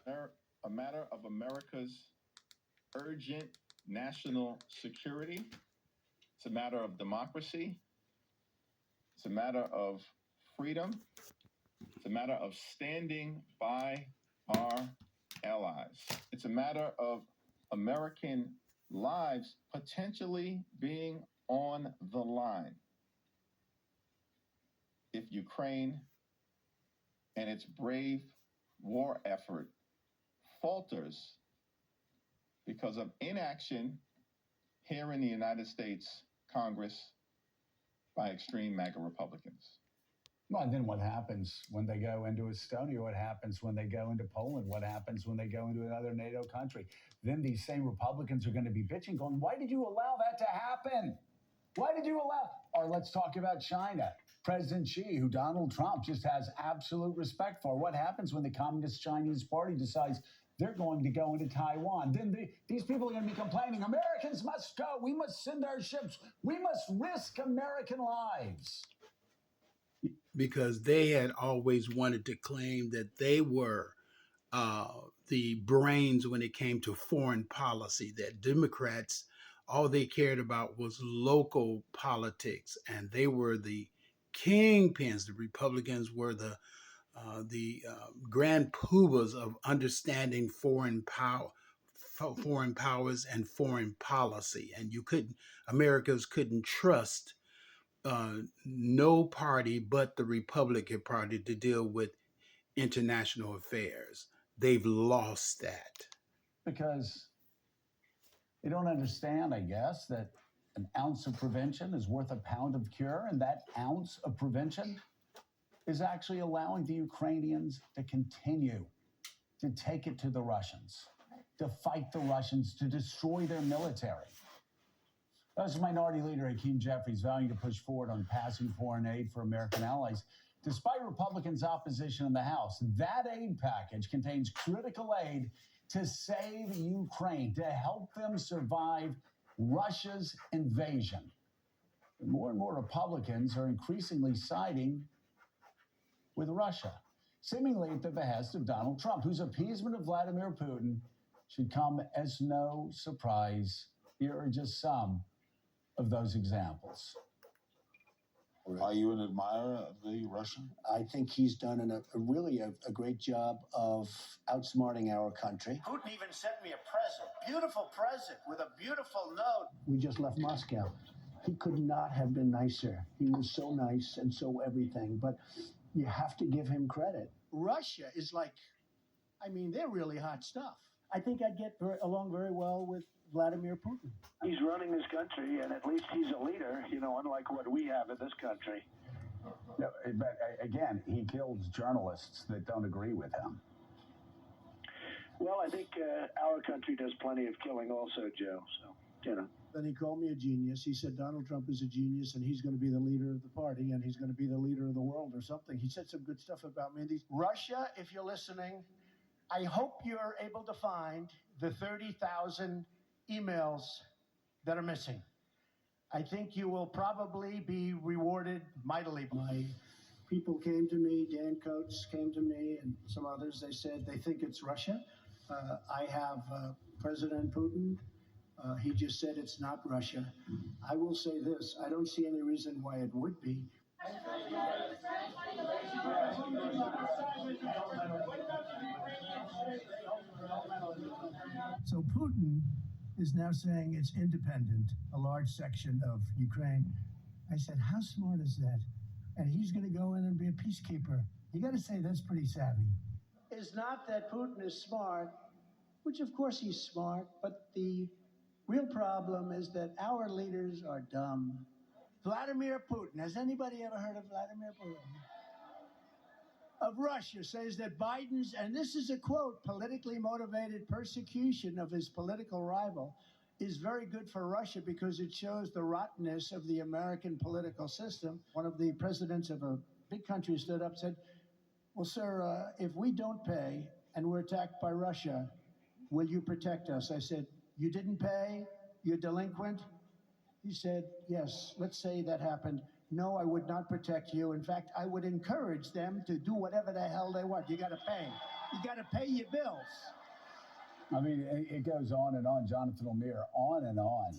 a matter of America's urgent national security. It's a matter of democracy. It's a matter of freedom. It's a matter of standing by our allies. It's a matter of American lives potentially being on the line if Ukraine and its brave war effort falters because of inaction here in the United States Congress by extreme MAGA Republicans. Well, and then what happens when they go into Estonia? What happens when they go into Poland? What happens when they go into another NATO country? Then these same Republicans are going to be bitching, going, why did you allow that to happen? Why did you allow? Or let's talk about China. President Xi, who Donald Trump just has absolute respect for. What happens when the Communist Chinese Party decides they're going to go into Taiwan? Then these people are going to be complaining, Americans must go. We must send our ships. We must risk American lives. Because they had always wanted to claim that they were the brains when it came to foreign policy, that Democrats, all they cared about was local politics, and they were the kingpins. The Republicans were the grand poobahs of understanding foreign powers and foreign policy, and Americans couldn't trust no party but the Republican Party to deal with international affairs. They've lost that. Because they don't understand, I guess, that an ounce of prevention is worth a pound of cure, and that ounce of prevention is actually allowing the Ukrainians to continue to take it to the Russians, to fight the Russians, to destroy their military. As Minority Leader Hakeem Jeffries vowing to push forward on passing foreign aid for American allies, despite Republicans' opposition in the House. That aid package contains critical aid to save Ukraine, to help them survive Russia's invasion. And more Republicans are increasingly siding with Russia, seemingly at the behest of Donald Trump, whose appeasement of Vladimir Putin should come as no surprise. Here are just some of those examples. Are you an admirer of the Russian? I think he's done really a great job of outsmarting our country. Putin even sent me a present, beautiful present with a beautiful note. We just left Moscow. He could not have been nicer. He was so nice and so everything, but you have to give him credit. Russia is like, they're really hot stuff. I think I'd get along very well with Vladimir Putin. He's running this country, and at least he's a leader, unlike what we have in this country. No, but again, he kills journalists that don't agree with him. Well, I think our country does plenty of killing also, Joe, so, Then he called me a genius. He said Donald Trump is a genius, and he's going to be the leader of the party, and he's going to be the leader of the world or something. He said some good stuff about me. Russia, if you're listening, I hope you're able to find the 30,000 emails that are missing. I think you will probably be rewarded mightily. My people came to me, Dan Coates came to me, and some others. They said they think it's Russia. I have President Putin. He just said it's not Russia. I will say this, I don't see any reason why it would be. So Putin is now saying it's independent, a large section of Ukraine. I said, how smart is that? And he's going to go in and be a peacekeeper. You got to say that's pretty savvy. It's not that Putin is smart, which of course he's smart, but the real problem is that our leaders are dumb. Vladimir Putin, has anybody ever heard of Vladimir Putin? Of Russia, says that Biden's, and this is a quote, politically motivated persecution of his political rival is very good for Russia because it shows the rottenness of the American political system. One of the presidents of a big country stood up and said, well, sir, if we don't pay and we're attacked by Russia, will you protect us? I said, you didn't pay? You're delinquent? He said, yes, let's say that happened. No, I would not protect you. In fact, I would encourage them to do whatever the hell they want. You got to pay. You got to pay your bills. I mean, it goes on and on, Jonathan Lemire, on and on.